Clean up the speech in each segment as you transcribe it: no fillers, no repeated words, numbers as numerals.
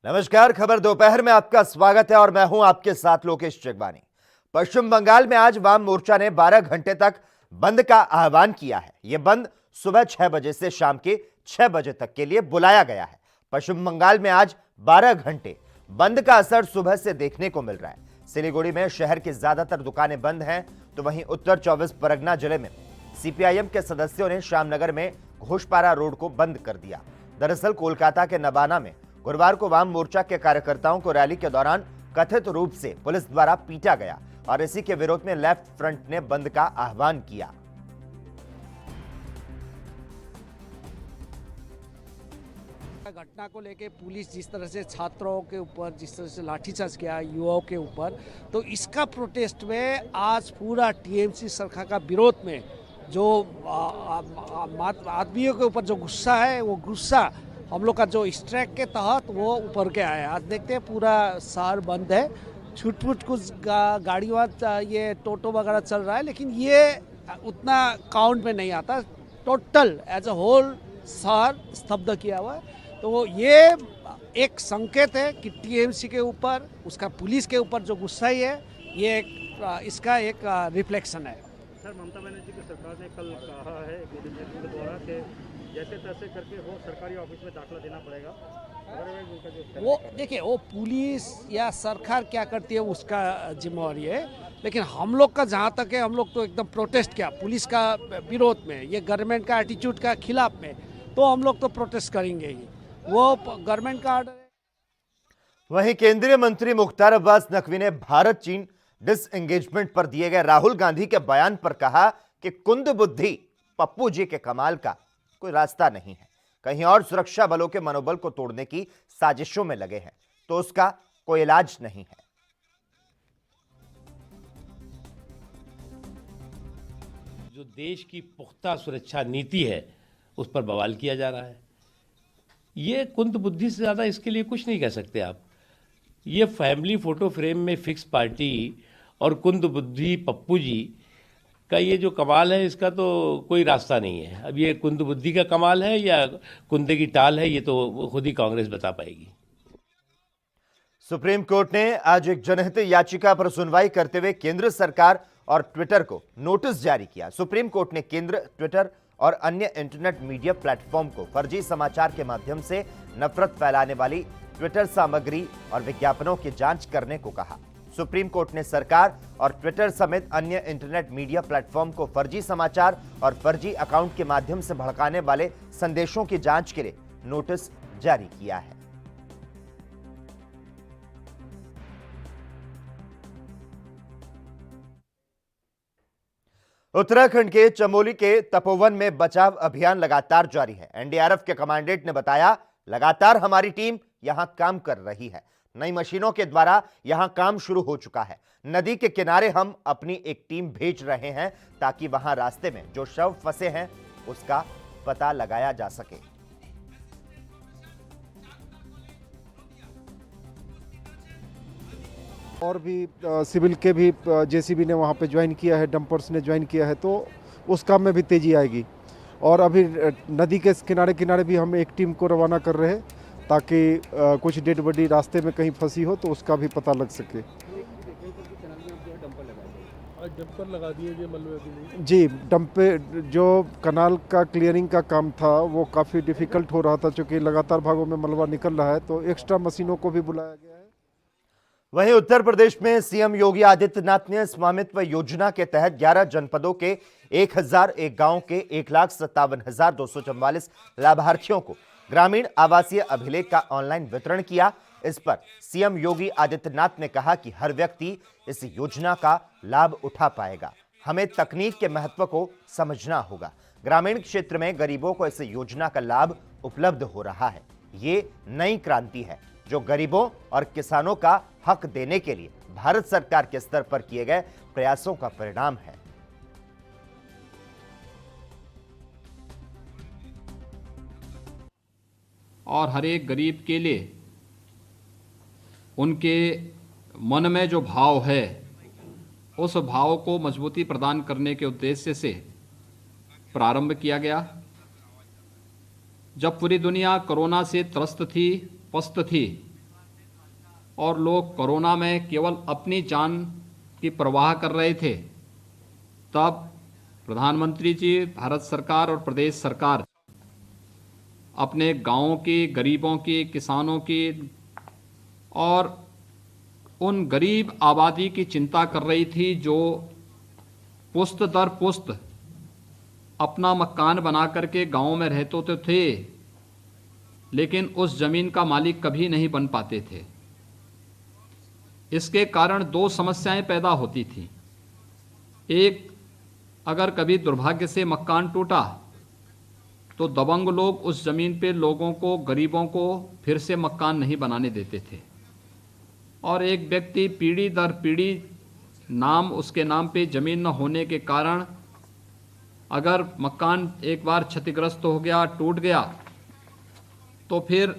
नमस्कार। खबर दोपहर में आपका स्वागत है और मैं हूं आपके साथ लोकेश चकवानी। पश्चिम बंगाल में आज वाम मोर्चा ने 12 घंटे तक बंद का आह्वान किया है। यह बंद सुबह 6 बजे से शाम के 6 बजे तक के लिए बुलाया गया है। पश्चिम बंगाल में आज 12 घंटे बंद का असर सुबह से देखने को मिल रहा है। सिलीगुड़ी में शहर की ज्यादातर दुकानें बंद हैं, तो वहीं उत्तर 24 परगना जिले में सीपीआईएम के सदस्यों ने श्यामनगर में घोषपारा रोड को बंद कर दिया। दरअसल कोलकाता के नबाना में गुरुवार को वाम मोर्चा के कार्यकर्ताओं को रैली के दौरान कथित रूप से पुलिस द्वारा पीटा गया और इसी के विरोध में लेफ्ट फ्रंट ने बंद का आह्वान किया। घटना को लेके पुलिस जिस तरह से छात्रों के ऊपर जिस तरह से लाठीचार्ज किया युवाओं के ऊपर, तो इसका प्रोटेस्ट में आज पूरा टीएमसी सरकार का विरोध में जो आदमियों के ऊपर जो गुस्सा है, वो गुस्सा हम लोग का जो स्ट्राइक के तहत वो ऊपर के आया। आज देखते हैं पूरा शहर बंद है, छूट कुछ गाड़ियों ये टोटो वगैरह चल रहा है, लेकिन ये उतना काउंट में नहीं आता। टोटल एज अ होल शहर स्तब्ध किया हुआ है। तो ये एक संकेत है कि टीएमसी के ऊपर, उसका पुलिस के ऊपर जो गुस्सा ही है, ये इसका एक रिफ्लेक्शन है। सर, ममता बनर्जी की सरकार ने कल कहा है के द्वारा कि जैसे तैसे करके वो सरकारी ऑफिस में दाखिला देना पड़ेगा। उनका जो वो देखिए, वो पुलिस या सरकार क्या करती है उसका जिम्मेवारी है, लेकिन हम लोग का जहाँ तक है, हम लोग तो एकदम प्रोटेस्ट किया पुलिस का विरोध में, ये गवर्नमेंट का एटीट्यूड का खिलाफ में, तो हम लोग तो प्रोटेस्ट करेंगे ही। वो गवर्नमेंट का ऑर्डर है। वहीं केंद्रीय मंत्री मुख्तार अब्बास नकवी ने भारत चीन डिसएंगेजमेंट पर दिए गए राहुल गांधी के बयान पर कहा कि कुंद बुद्धि पप्पू जी के कमाल का कोई रास्ता नहीं है, कहीं और सुरक्षा बलों के मनोबल को तोड़ने की साजिशों में लगे हैं, तो उसका कोई इलाज नहीं है। जो देश की पुख्ता सुरक्षा नीति है उस पर बवाल किया जा रहा है। ये कुंद बुद्धि से ज्यादा इसके लिए कुछ नहीं कह सकते आप। ये फैमिली फोटो फ्रेम में फिक्स पार्टी और कुंद बुद्धि पप्पू जी का ये जो कमाल है, इसका तो कोई रास्ता नहीं है। अब ये कुंद बुद्धि का कमाल है या कुंदे की टाल है, ये तो खुद ही कांग्रेस बता पाएगी। सुप्रीम कोर्ट ने आज एक जनहित याचिका पर सुनवाई करते हुए केंद्र सरकार और ट्विटर को नोटिस जारी किया। सुप्रीम कोर्ट ने केंद्र, ट्विटर और अन्य इंटरनेट मीडिया प्लेटफॉर्म को फर्जी समाचार के माध्यम से नफरत फैलाने वाली ट्विटर सामग्री और विज्ञापनों की जांच करने को कहा। सुप्रीम कोर्ट ने सरकार और ट्विटर समेत अन्य इंटरनेट मीडिया प्लेटफॉर्म को फर्जी समाचार और फर्जी अकाउंट के माध्यम से भड़काने वाले संदेशों की जांच के लिए नोटिस जारी किया है। उत्तराखंड के चमोली के तपोवन में बचाव अभियान लगातार जारी है। एनडीआरएफ के कमांडेंट ने बताया, लगातार हमारी टीम यहां काम कर रही है। नई मशीनों के द्वारा यहां काम शुरू हो चुका है। नदी के किनारे हम अपनी एक टीम भेज रहे हैं ताकि वहां रास्ते में जो शव फंसे हैं उसका पता लगाया जा सके। और भी सिविल के भी जेसीबी ने वहाँ पे ज्वाइन किया है, डंपर्स ने ज्वाइन किया है, तो उस काम में भी तेज़ी आएगी। और अभी नदी के किनारे किनारे भी हम एक टीम को रवाना कर रहे हैं ताकि कुछ डेड बॉडी रास्ते में कहीं फंसी हो तो उसका भी पता लग सके। डंपर लगा दिए जी, डंपे जो कनाल का क्लियरिंग का काम था वो काफ़ी डिफ़िकल्ट हो रहा था, क्योंकि लगातार भागों में मलबा निकल रहा है, तो एक्स्ट्रा मशीनों को भी बुलाया गया है। वहीं उत्तर प्रदेश में सीएम योगी आदित्यनाथ ने स्वामित्व योजना के तहत 11 जनपदों के 1001 गांव के 1,57,244 लाभार्थियों को ग्रामीण आवासीय अभिलेख का ऑनलाइन वितरण किया। इस पर सीएम योगी आदित्यनाथ ने कहा कि हर व्यक्ति इस योजना का लाभ उठा पाएगा। हमें तकनीक के महत्व को समझना होगा। ग्रामीण क्षेत्र में गरीबों को इस योजना का लाभ उपलब्ध हो रहा है। ये नई क्रांति है जो गरीबों और किसानों का हक देने के लिए भारत सरकार के स्तर पर किए गए प्रयासों का परिणाम है। और हर एक गरीब के लिए उनके मन में जो भाव है, उस भाव को मजबूती प्रदान करने के उद्देश्य से प्रारंभ किया गया। जब पूरी दुनिया कोरोना से त्रस्त थी, पस्त थी, और लोग कोरोना में केवल अपनी जान की परवाह कर रहे थे, तब प्रधानमंत्री जी, भारत सरकार और प्रदेश सरकार अपने गांवों की, गरीबों की, किसानों की और उन गरीब आबादी की चिंता कर रही थी जो पुश्त दर पुश्त अपना मकान बना करके गांवों में रहते तो थे, लेकिन उस जमीन का मालिक कभी नहीं बन पाते थे। इसके कारण दो समस्याएं पैदा होती थी। एक, अगर कभी दुर्भाग्य से मकान टूटा तो दबंग लोग उस जमीन पे लोगों को, गरीबों को फिर से मकान नहीं बनाने देते थे, और एक व्यक्ति पीढ़ी दर पीढ़ी उसके नाम पे जमीन न होने के कारण अगर मकान एक बार क्षतिग्रस्त हो गया, टूट गया, तो फिर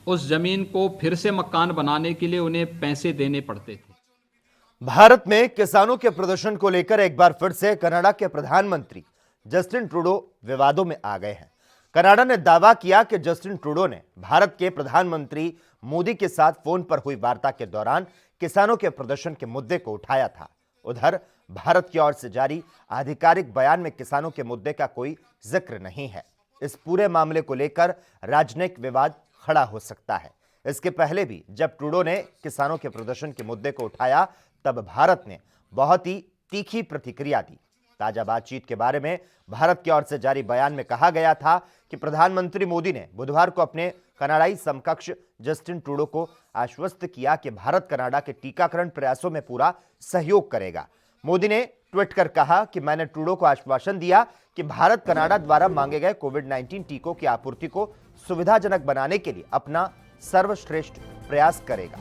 उस जमीन को फिर से मकान बनाने के लिए उन्हें पैसे देने पड़ते थे। भारत में किसानों के प्रदर्शन को लेकर एक बार फिर से कनाडा के प्रधानमंत्री जस्टिन ट्रूडो विवादों में आ गए हैं। कनाडा ने दावा किया कि जस्टिन ट्रूडो ने भारत के प्रधानमंत्री मोदी के साथ फोन पर हुई वार्ता के दौरान किसानों के प्रदर्शन के मुद्दे को उठाया था। उधर भारत की ओर से जारी आधिकारिक बयान में किसानों के मुद्दे का कोई जिक्र नहीं है। इस पूरे मामले को लेकर राजनयिक विवाद खड़ा हो सकता है। इसके पहले भी जब ट्रूडो ने किसानों के प्रदर्शन के मुद्दे को उठाया, तब भारत ने बहुत ही तीखी प्रतिक्रिया दी। ताजा बातचीत के बारे में भारत की ओर से जारी बयान में कहा गया था कि प्रधानमंत्री मोदी ने बुधवार को अपने कनाडाई समकक्ष जस्टिन ट्रूडो को आश्वस्त किया कि भारत कनाडा के टीकाकरण प्रयासों में पूरा सहयोग करेगा। मोदी ने ट्वीट कर कहा कि मैंने ट्रूडो को आश्वासन दिया कि भारत कनाडा द्वारा मांगे गए कोविड-19 टीकों की आपूर्ति को सुविधाजनक बनाने के लिए अपना सर्वश्रेष्ठ प्रयास करेगा।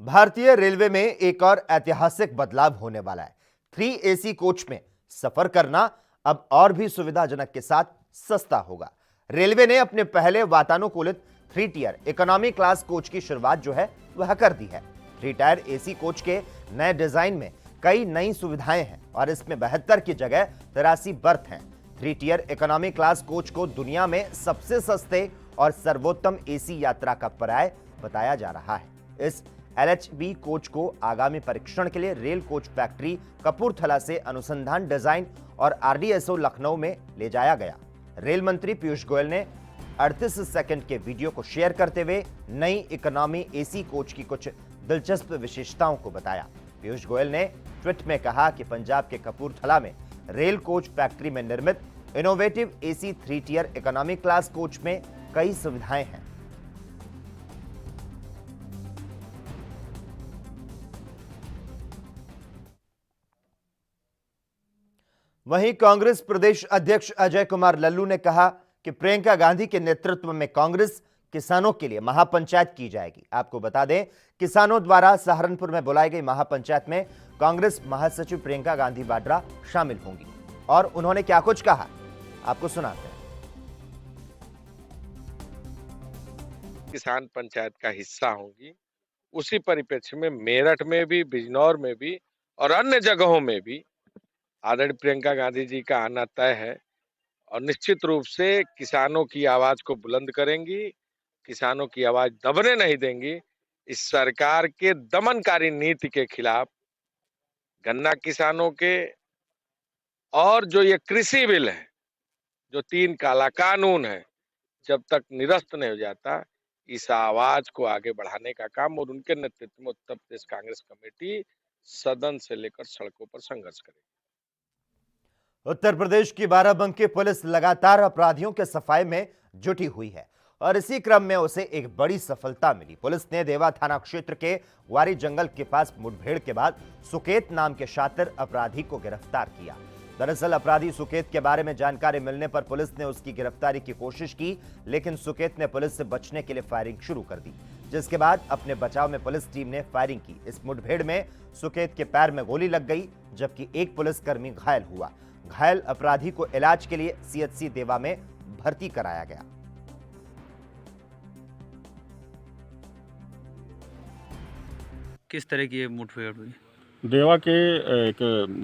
भारतीय रेलवे में एक और ऐतिहासिक बदलाव होने वाला है। 3 AC कोच में सफर करना अब और भी सुविधाजनक के साथ सस्ता होगा। रेलवे ने अपने पहले वातानुकूलित 3 टियर इकोनॉमी क्लास कोच की शुरुआत जो है वह कर दी है। 3 टायर AC कोच के नए डिजाइन में कई नई सुविधाएं हैं और इसमें 72 की जगह 83 बर्थ हैं। 3 टियर इकोनॉमी क्लास कोच को दुनिया में सबसे सस्ते और सर्वोत्तम AC यात्रा का पर्याय बताया जा रहा है। इस LHB कोच को आगामी परीक्षण के लिए रेल कोच फैक्ट्री कपूरथला से अनुसंधान डिजाइन और RDSO लखनऊ में ले जाया गया। रेल मंत्री पीयूष गोयल ने 38 सेकंड के वीडियो को शेयर करते हुए नई इकोनॉमी AC कोच की कुछ दिलचस्प विशेषताओं को बताया। पीयूष गोयल ने ट्वीट में कहा कि पंजाब के कपूरथला में रेल कोच फैक्ट्री में निर्मित innovative AC 3 tier economy class coach में कई सुविधाएं हैं। वहीं कांग्रेस प्रदेश अध्यक्ष अजय कुमार लल्लू ने कहा कि प्रियंका गांधी के नेतृत्व में कांग्रेस किसानों के लिए महापंचायत की जाएगी। आपको बता दें, किसानों द्वारा सहारनपुर में बुलाई गई महापंचायत में कांग्रेस महासचिव प्रियंका गांधी वाड्रा शामिल होंगी। और उन्होंने क्या कुछ कहा, आपको सुनाते हैं। किसान पंचायत का हिस्सा होंगी। उसी परिप्रेक्ष्य में मेरठ में भी, बिजनौर में भी और अन्य जगहों में भी आदरणीय प्रियंका गांधी जी का आना तय है और निश्चित रूप से किसानों की आवाज को बुलंद करेंगी, किसानों की आवाज दबने नहीं देंगी। इस सरकार के दमनकारी नीति के खिलाफ गन्ना किसानों के और जो ये कृषि बिल है, जो 3 काला कानून है, जब तक निरस्त नहीं हो जाता, इस आवाज को आगे बढ़ाने का काम और उनके नेतृत्व में उत्तर प्रदेश कांग्रेस कमेटी सदन से लेकर सड़कों पर संघर्ष करेगी। उत्तर प्रदेश की बाराबंकी पुलिस लगातार अपराधियों के सफाये में जुटी हुई है और इसी क्रम में उसे एक बड़ी सफलता मिली। पुलिस ने देवा थाना क्षेत्र के वारी जंगल के पास मुठभेड़ के बाद सुकेत नाम के शातिर अपराधी को गिरफ्तार किया। दरअसल अपराधी सुकेत के बारे में जानकारी मिलने पर पुलिस ने उसकी गिरफ्तारी की कोशिश की, लेकिन सुकेत ने पुलिस से बचने के लिए फायरिंग शुरू कर दी, जिसके बाद अपने बचाव में पुलिस टीम ने फायरिंग की। इस मुठभेड़ में सुकेत के पैर में गोली लग गई, जबकि एक पुलिसकर्मी घायल हुआ। घायल अपराधी को इलाज के लिए CHC देवा में भर्ती कराया गया। किस तरह की ये मुठभेड़ हुई? देवा के एक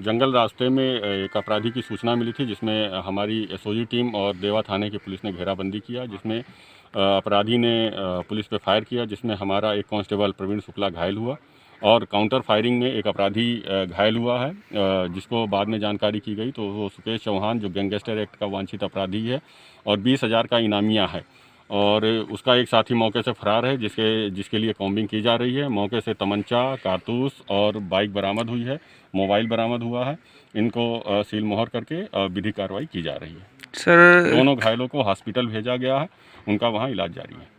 जंगल रास्ते में एक अपराधी की सूचना मिली थी, जिसमें हमारी एसओजी टीम और देवा थाने की पुलिस ने घेराबंदी किया, जिसमें अपराधी ने पुलिस पे फायर किया, जिसमें हमारा एक कांस्टेबल प्रवीण शुक्ला घायल हुआ और काउंटर फायरिंग में एक अपराधी घायल हुआ है, जिसको बाद में जानकारी की गई तो वो सुकेश चौहान, जो गैंगस्टर एक्ट का वांछित अपराधी है और 20,000 का इनामिया है, और उसका एक साथी मौके से फरार है, जिसके लिए कॉम्बिंग की जा रही है। मौके से तमंचा, कारतूस और बाइक बरामद हुई है, मोबाइल बरामद हुआ है। इनको सील मोहर करके विधिक कार्रवाई की जा रही है। सर, दोनों घायलों को हॉस्पिटल भेजा गया है, उनका वहां इलाज जारी है।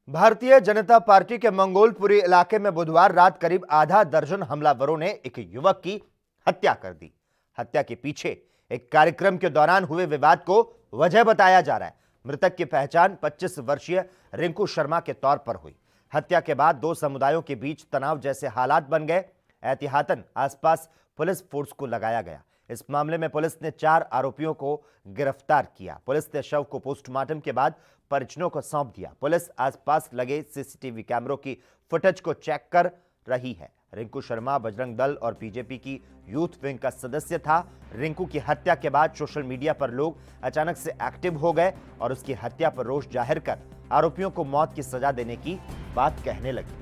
भारतीय जनता पार्टी के मंगोलपुरी इलाके में बुधवार रात करीब आधा दर्जन हमलावरों ने एक युवक की हत्या कर दी। हत्या के पीछे एक कार्यक्रम के दौरान हुए विवाद को वजह बताया जा रहा है। मृतक की पहचान 25 वर्षीय रिंकू शर्मा के तौर पर हुई। हत्या के बाद दो समुदायों के बीच तनाव जैसे हालात बन गए। एहतियातन आसपास पुलिस फोर्स को लगाया गया। इस मामले में पुलिस ने 4 आरोपियों को गिरफ्तार किया। पुलिस ने शव को पोस्टमार्टम के बाद परिजनों को सौंप दिया। पुलिस आसपास लगे सीसीटीवी कैमरों की फुटेज को चेक कर रही है। रिंकू शर्मा बजरंग दल और बीजेपी की यूथ विंग का सदस्य था। रिंकू की हत्या के बाद सोशल मीडिया पर लोग अचानक से एक्टिव हो गए और उसकी हत्या पर रोष जाहिर कर आरोपियों को मौत की सजा देने की बात कहने लगे।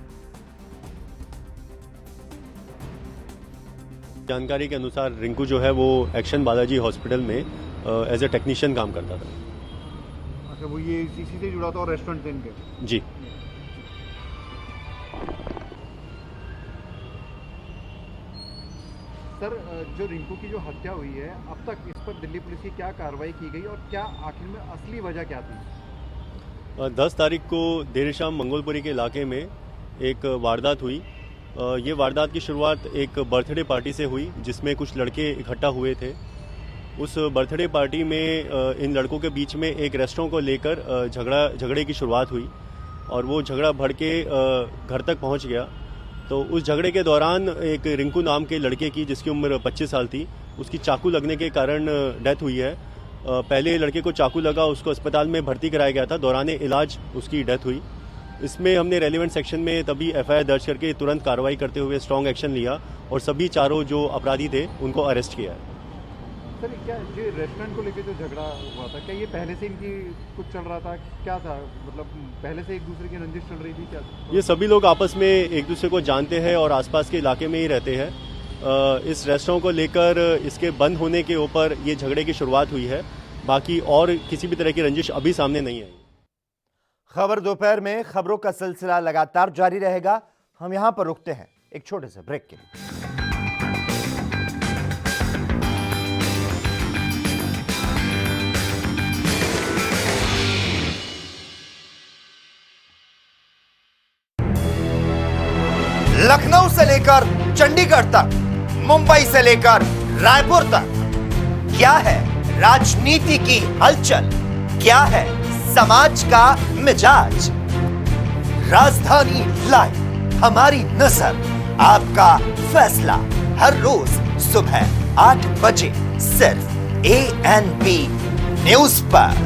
जानकारी के अनुसार रिंकू जो है वो एक्शन बालाजी हॉस्पिटल में एज ए टेक्नीशियन काम करता था। अच्छा, वो ये इसी से जुड़ा था और रेस्टोरेंट थे इनके? जी। सर, जो रिंकू की जो हत्या हुई है, अब तक इस पर दिल्ली पुलिस की क्या कार्रवाई की गई और क्या आखिर में असली वजह क्या थी? 10 तारीख को देर शाम मंगोलपुरी के इलाके में एक वारदात हुई। ये वारदात की शुरुआत एक बर्थडे पार्टी से हुई, जिसमें कुछ लड़के इकट्ठा हुए थे। उस बर्थडे पार्टी में इन लड़कों के बीच में एक रेस्टोरेंट को लेकर झगड़े की शुरुआत हुई और वो झगड़ा बढ़ के घर तक पहुंच गया। तो उस झगड़े के दौरान एक रिंकू नाम के लड़के की, जिसकी उम्र 25 साल थी, उसकी चाकू लगने के कारण डेथ हुई है। पहले लड़के को चाकू लगा, उसको अस्पताल में भर्ती कराया गया था, दौरान इलाज उसकी डेथ हुई। इसमें हमने रेलेवेंट सेक्शन में तभी एफआईआर दर्ज करके तुरंत कार्रवाई करते हुए स्ट्रॉन्ग एक्शन लिया और सभी चारों जो अपराधी थे उनको अरेस्ट किया है। सर, क्या जो रेस्टोरेंट को लेकर जो झगड़ा हुआ था, क्या ये पहले से इनकी कुछ चल रहा था? क्या था, मतलब पहले से एक दूसरे की रंजिश चल रही थी क्या? ये सभी लोग आपस में एक दूसरे को जानते हैं और आसपास के इलाके में ही रहते हैं। इस रेस्टोरेंट को लेकर इसके बंद होने के ऊपर ये झगड़े की शुरुआत हुई है। बाकी और किसी भी तरह की रंजिश अभी सामने नहीं आई। खबर दोपहर में खबरों का सिलसिला लगातार जारी रहेगा। हम यहां पर रुकते हैं एक छोटे से ब्रेक के लिए। लखनऊ से लेकर चंडीगढ़ तक, मुंबई से लेकर रायपुर तक, क्या है राजनीति की हलचल, क्या है समाज का मिजाज। राजधानी लाइव, हमारी नजर, आपका फैसला, हर रोज सुबह 8 बजे सिर्फ ANP न्यूज पर।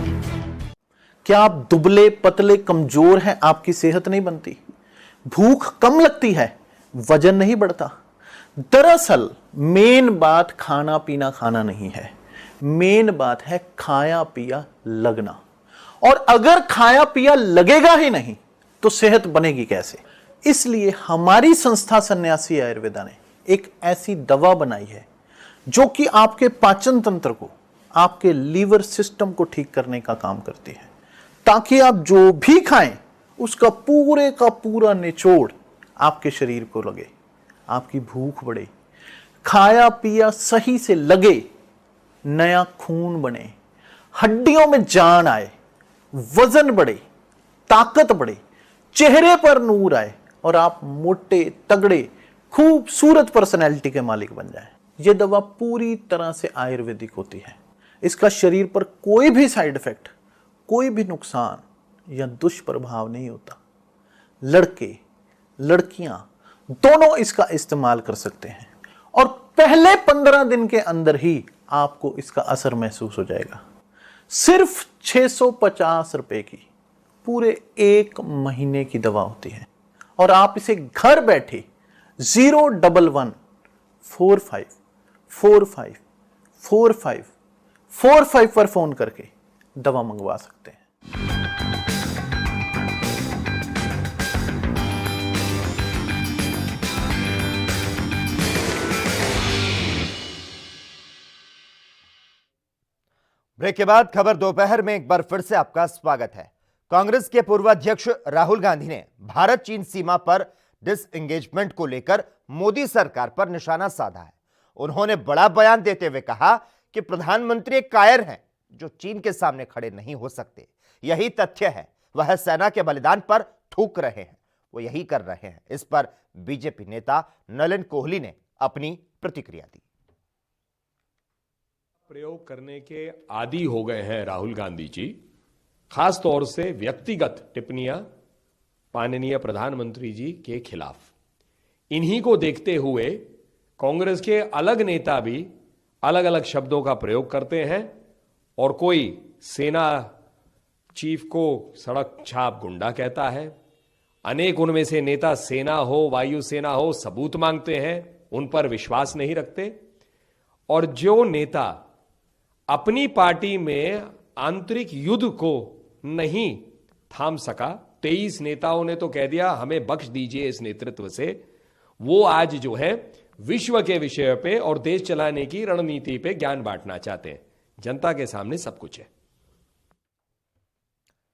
क्या आप दुबले पतले कमजोर हैं? आपकी सेहत नहीं बनती, भूख कम लगती है, वजन नहीं बढ़ता? दरअसल मेन बात खाना पीना खाना नहीं है, मेन बात है खाया पिया लगना। और अगर खाया पिया लगेगा ही नहीं तो सेहत बनेगी कैसे? इसलिए हमारी संस्था सन्यासी आयुर्वेदा ने एक ऐसी दवा बनाई है जो कि आपके पाचन तंत्र को, आपके लीवर सिस्टम को ठीक करने का काम करती है, ताकि आप जो भी खाएं उसका पूरे का पूरा निचोड़ आपके शरीर को लगे, आपकी भूख बढ़े, खाया पिया सही से लगे, नया खून बने, हड्डियों में जान आए, वजन बढ़े, ताकत बढ़े, चेहरे पर नूर आए और आप मोटे तगड़े खूबसूरत पर्सनैलिटी के मालिक बन जाएं। यह दवा पूरी तरह से आयुर्वेदिक होती है। इसका शरीर पर कोई भी साइड इफेक्ट, कोई भी नुकसान या दुष्प्रभाव नहीं होता। लड़के लड़कियां दोनों इसका इस्तेमाल कर सकते हैं और पहले 15 दिन के अंदर ही आपको इसका असर महसूस हो जाएगा। सिर्फ 650 रुपए की पूरे 1 महीने की दवा होती है और आप इसे घर बैठे 01145454545 पर फोन करके दवा मंगवा सकते हैं। ब्रेक के बाद खबर दोपहर में एक बार फिर से आपका स्वागत है। कांग्रेस के पूर्व अध्यक्ष राहुल गांधी ने भारत चीन सीमा पर डिसएंगेजमेंट को लेकर मोदी सरकार पर निशाना साधा है। उन्होंने बड़ा बयान देते हुए कहा कि प्रधानमंत्री एक कायर हैं जो चीन के सामने खड़े नहीं हो सकते। यही तथ्य है, वह सेना के बलिदान पर थूक रहे हैं, वो यही कर रहे हैं। इस पर बीजेपी नेता नलिन कोहली ने अपनी प्रतिक्रिया दी। प्रयोग करने के आदी हो गए हैं राहुल गांधी जी, खास तौर से व्यक्तिगत टिप्पणियां माननीय प्रधानमंत्री जी के खिलाफ। इन्हीं को देखते हुए कांग्रेस के अलग नेता भी अलग अलग शब्दों का प्रयोग करते हैं और कोई सेना चीफ को सड़क छाप गुंडा कहता है। अनेक उनमें से नेता सेना हो, वायुसेना हो, सबूत मांगते हैं, उन पर विश्वास नहीं रखते। और जो नेता अपनी पार्टी में आंतरिक युद्ध को नहीं थाम सका, 23 नेताओं ने तो कह दिया हमें बख्श दीजिए इस नेतृत्व से, वो आज जो है विश्व के विषय पे और देश चलाने की रणनीति पे ज्ञान बांटना चाहते हैं। जनता के सामने सब कुछ है।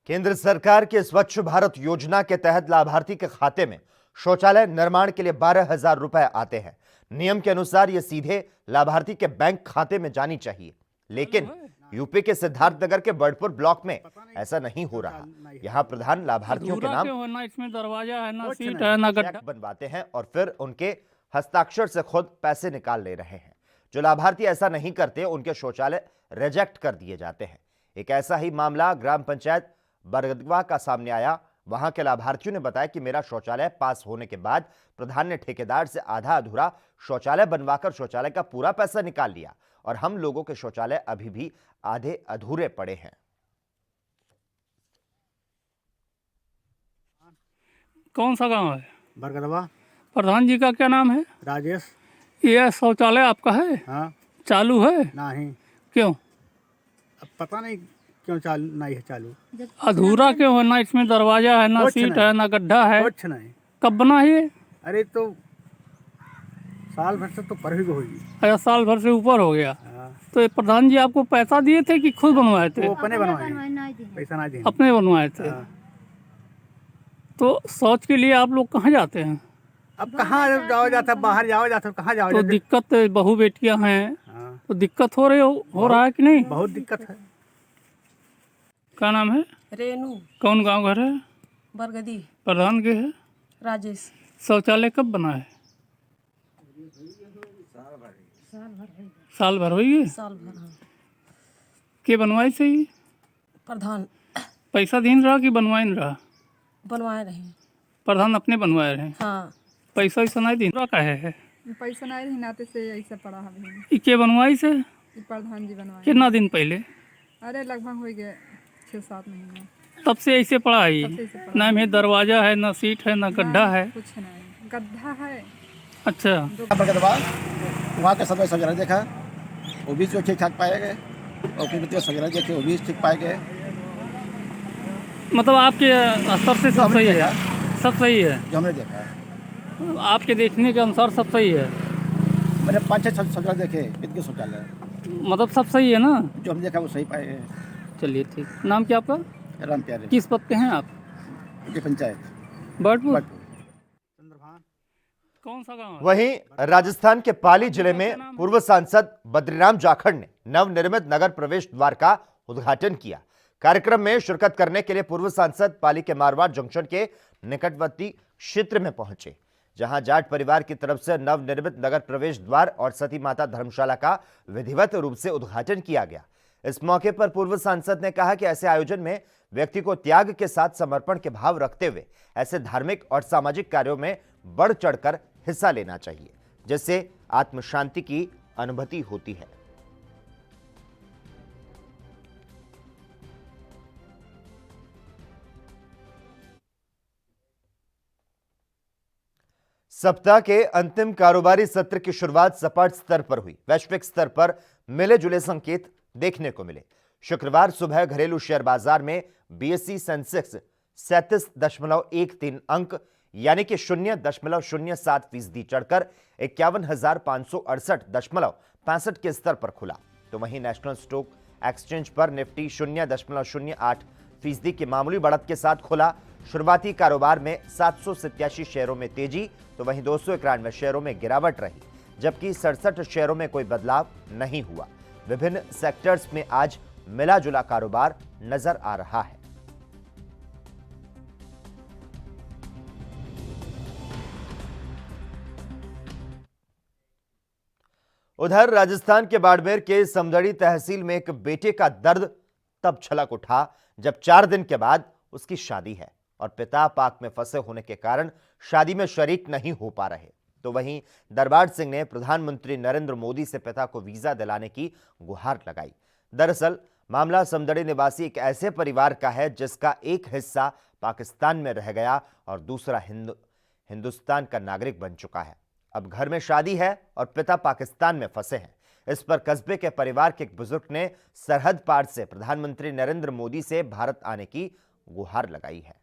केंद्र सरकार के स्वच्छ भारत योजना के तहत लाभार्थी के खाते में शौचालय निर्माण के लिए 12,000 रुपए आते हैं। नियम के अनुसार यह सीधे लाभार्थी के बैंक खाते में जानी चाहिए, लेकिन यूपी के सिद्धार्थनगर के बर्डपुर ब्लॉक में ऐसा नहीं हो रहा। यहाँ प्रधान लाभार्थियों के नाम इसमें दरवाजा है ना, सीट है ना, चेक बनवाते हैं और फिर उनके हस्ताक्षर से खुद पैसे निकाल ले रहे हैं। जो लाभार्थी ऐसा नहीं करते उनके शौचालय रिजेक्ट कर दिए जाते हैं। एक ऐसा ही मामला ग्राम पंचायत बरगदवा का सामने आया। वहां के लाभार्थियों ने बताया कि मेरा शौचालय पास होने के बाद प्रधान ने ठेकेदार से आधा अधूरा शौचालय बनवाकर शौचालय का पूरा पैसा निकाल लिया और हम लोगों के शौचालय अभी भी आधे अधूरे पड़े हैं। कौन सा गांव है? बरगदवा। प्रधान जी का क्या नाम है? राजेश। यह शौचालय आपका है? हाँ। चालू है? नहीं। क्यों? अब पता नहीं क्यों चालू नहीं है। चालू अधूरा क्यों है? ना इसमें दरवाजा है, ना सीट है, ना गड्ढा है। कुछ नहीं। कब बना है? अरे तो साल भर से तो पर ही होगी। अच्छा, साल भर से ऊपर हो गया। तो प्रधान जी आपको पैसा दिए थे कि खुद बनवाए थे? वो अपने बनवाए, पैसा ना दिए, अपने बनवाए थे। तो शौच के लिए आप लोग कहाँ जाते हैं? अब कहाँ जाओ जाता, बाहर जाओ जाता, कहाँ जाओ? तो दिक्कत, बहू बेटियां हैं तो दिक्कत हो रहा है कि नहीं? बहुत दिक्कत है। क्या नाम है? रेनू। कौन गांव घर है? बरगदी। प्रधान के है? राजेश। शौचालय कब बना है? साल भर हुई है। साल भर। हाँ। के बनवाई सही? प्रधान। पैसा दीन रहा कि बनवाई न रहा? बनवाए रहे। प्रधान अपने बनवाए रहे? हाँ। पैसा ऐसा नहीं दीन रहा काहे है? पैसा नहीं रही नाते से ऐसा पड़ा है। के बनवाई से? प्रधान जी बनवाए। कितना दिन पहले? अरे लगभग हो गए 6-7 महीने। तब से ऐसे पड़ा है? ना में दरवाजा है, ना सीट है, ना गड्ढा है? कुछ नहीं, गड्ढा है। अच्छा। वहाँ के सदस्य वगैरह देखा, वो भी जो ठीक ठाक पाए गए, और वगैरह देखे वो भी ठीक पाए गए। मतलब आपके स्तर से सब सही है? सब सही है जो हमने देखा है। आपके देखने के अनुसार सब सही है? मैंने 5-6 शौचालय देखे, विद्युत शौचालय। मतलब सब सही है ना? जो हमने देखा वो सही पाए गए। चलिए ठीक। नाम क्या आपका? राम प्यारे। किस पद पे हैं आप? पंचायत बर्डपुर। कौन सा गांव है? वहीं राजस्थान के पाली जिले में पूर्व सांसद बद्रीराम जाखड़ ने नवनिर्मित नगर प्रवेश द्वार का उद्घाटन किया। कार्यक्रम में शिरकत करने के लिए पूर्व सांसद पाली के मारवाड़ जंक्शन के निकटवर्ती क्षेत्र में पहुंचे, जहां जाट परिवार की तरफ से नवनिर्मित नगर प्रवेश द्वार और सती माता धर्मशाला का विधिवत रूप से उद्घाटन किया गया। इस मौके पर पूर्व सांसद ने कहा कि ऐसे आयोजन में व्यक्ति को त्याग के साथ समर्पण के भाव रखते हुए ऐसे धार्मिक और सामाजिक कार्यों में बढ़ चढ़कर हिस्सा लेना चाहिए, जिससे आत्म शांति की अनुभूति होती है। सप्ताह के अंतिम कारोबारी सत्र की शुरुआत सपाट स्तर पर हुई। वैश्विक स्तर पर मिले जुले संकेत देखने को मिले। शुक्रवार सुबह घरेलू शेयर बाजार में बीएसई सेंसेक्स 37.13 अंक यानी कि 0.07% चढ़कर 51,568.65 के स्तर पर खुला। तो वहीं नेशनल स्टॉक एक्सचेंज पर निफ्टी 0.08% की मामूली बढ़त के साथ खुला। शुरुआती कारोबार में 787 शेयरों में तेजी, तो वहीं 291 शेयरों में गिरावट रही, जबकि 67 शेयरों में कोई बदलाव नहीं हुआ। विभिन्न सेक्टर्स में आज मिला जुला कारोबार नजर आ रहा है। उधर राजस्थान के बाड़मेर के समदड़ी तहसील में एक बेटे का दर्द तब छलक उठा जब 4 दिन के बाद उसकी शादी है और पिता पाक में फंसे होने के कारण शादी में शरीक नहीं हो पा रहे। तो वहीं दरबार सिंह ने प्रधानमंत्री नरेंद्र मोदी से पिता को वीजा दिलाने की गुहार लगाई। दरअसल मामला समदड़ी निवासी एक ऐसे परिवार का है जिसका एक हिस्सा पाकिस्तान में रह गया और दूसरा हिंदुस्तान का नागरिक बन चुका है। अब घर में शादी है और पिता पाकिस्तान में फंसे हैं। इस पर कस्बे के परिवार के एक बुजुर्ग ने सरहद पार से प्रधानमंत्री नरेंद्र मोदी से भारत आने की गुहार लगाई है।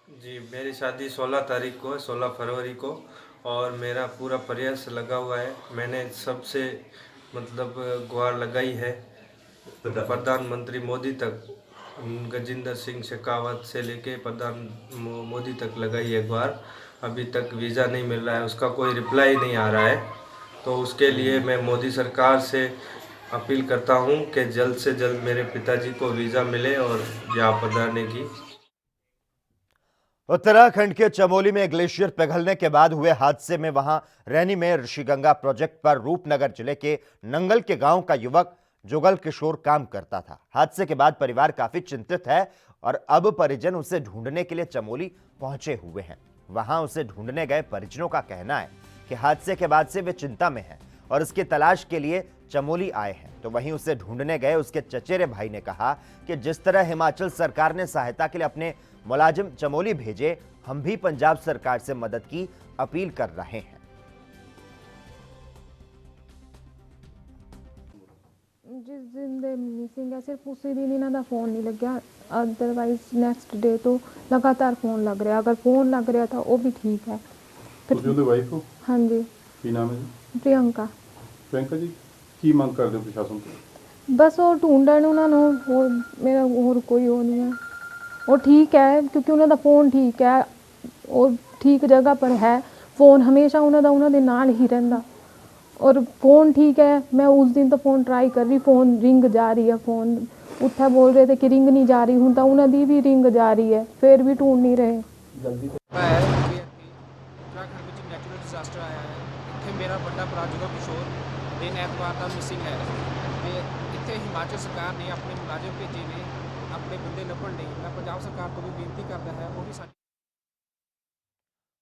जी, मेरी शादी 16 तारीख को है, 16 फरवरी को, और मेरा पूरा प्रयास लगा हुआ है। मैंने सबसे गुहार लगाई है प्रधानमंत्री मोदी तक, गजेंद्र सिंह शेखावत से लेके प्रधान मोदी तक लगाई है गुहार। अभी तक वीज़ा नहीं मिल रहा है, उसका कोई रिप्लाई नहीं आ रहा है। तो उसके लिए मैं मोदी सरकार से अपील करता हूं कि जल्द से जल्द मेरे पिताजी को वीज़ा मिले और यहाँ पधारने की। उत्तराखंड के चमोली में ग्लेशियर पिघलने के बाद हुए हादसे में वहां रैनी में ऋषिगंगा प्रोजेक्ट पर रूपनगर जिले के नंगल के गांव का युवक जुगल किशोर काम करता था। हादसे के बाद परिवार काफी चिंतित है और अब परिजन उसे ढूंढने के लिए चमोली पहुंचे हुए हैं। वहां उसे ढूंढने गए परिजनों का कहना है कि हादसे के बाद से वे चिंता में हैं और इसकी तलाश के लिए चमोली आए हैं। तो वहीं उसे ढूंढने गए उसके चचेरे भाई ने कहा कि जिस तरह हिमाचल सरकार ने सहायता के लिए अपने मुलाजिम चमोली भेजे, हम भी पंजाब सरकार से मदद की अपील कर रहे हैं। जिस दिन दे मिसिंग है सिर्फ उसी दिन इन्हों का फोन नहीं लग्या, अदरवाइज नेक्स्ट डे तो लगातार फोन लग रहा। अगर फोन लग रहा था वो भी ठीक है। वाइफ हो? हाँ जी। की नाम है जी? प्रियंका। प्रियंका जी की मांग कर दो प्रशासन को? बस वो ढूंढन उन्होंने, वो मेरा और कोई वो नहीं है। वो ठीक है क्योंकि उन्होंने फोन ठीक है, वो ठीक जगह पर है। फोन हमेशा उन्होंने नाल ही रहता और फोन ठीक है। मैं उस दिन तो फोन ट्राई कर रही, फोन रिंग जा रही है। फोन उत्थे बोल रहे थे कि रिंग नहीं जा रही, हूँ तो उन्होंने भी रिंग जा रही है, फिर भी ढूंढ नहीं रहे। उत्तराखंड में नैचुरल डिजास्टर आया है। इतने मेरा बड़ा भरा जुगल किशोर दिन एतवार का मिसिंग है। इतने हिमाचल सरकार ने अपने मुलाजिम भेजे ने, अपने बंदे लभण नहीं। मैं पंजाब सरकार को भी बेनती करता है वो भी।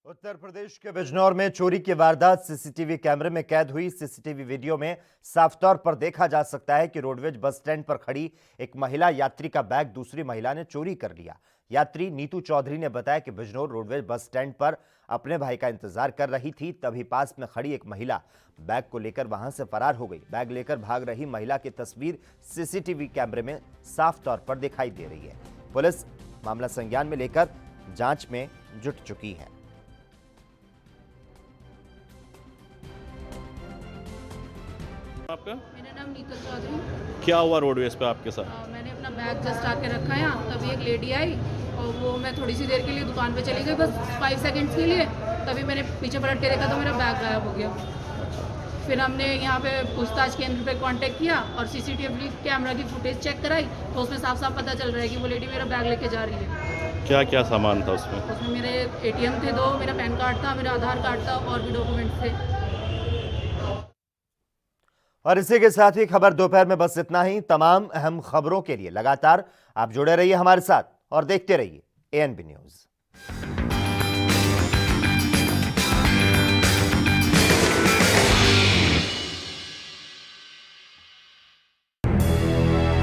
उत्तर प्रदेश के बिजनौर में चोरी की वारदात सीसीटीवी कैमरे में कैद हुई। सीसीटीवी वीडियो में साफ तौर पर देखा जा सकता है कि रोडवेज बस स्टैंड पर खड़ी एक महिला यात्री का बैग दूसरी महिला ने चोरी कर लिया। यात्री नीतू चौधरी ने बताया कि बिजनौर रोडवेज बस स्टैंड पर अपने भाई का इंतजार कर रही थी, तभी पास में खड़ी एक महिला बैग को लेकर वहां से फरार हो गई। बैग लेकर भाग रही महिला की तस्वीर सीसीटीवी कैमरे में साफ तौर पर दिखाई दे रही है। पुलिस मामला संज्ञान में लेकर जांच में जुट चुकी है। आपका? मेरा नाम नीतू चौधरी। क्या हुआ रोडवेज पे आपके साथ? मैंने अपना बैग जस्ट आके रखा है यहाँ, तभी एक लेडी आई और वो मैं थोड़ी सी देर के लिए दुकान पे चली गई, बस 5 सेकंड्स के लिए। तभी मैंने पीछे पलट के देखा तो मेरा बैग गायब हो गया। फिर हमने यहाँ पे पूछताछ केंद्र पे कांटेक्ट किया और सीसीटीवी कैमरा की फुटेज चेक कराई तो उसमें साफ साफ पता चल रहा है कि वो लेडी मेरा बैग लेके जा रही है। क्या क्या सामान था उसमें? उसमें मेरे ATM थे 2, मेरा पैन कार्ड था, मेरा आधार कार्ड था और भी डॉक्यूमेंट्स थे। और इसी के साथ ही खबर दोपहर में बस इतना ही। तमाम अहम खबरों के लिए लगातार आप जुड़े रहिए हमारे साथ और देखते रहिए ANB न्यूज़।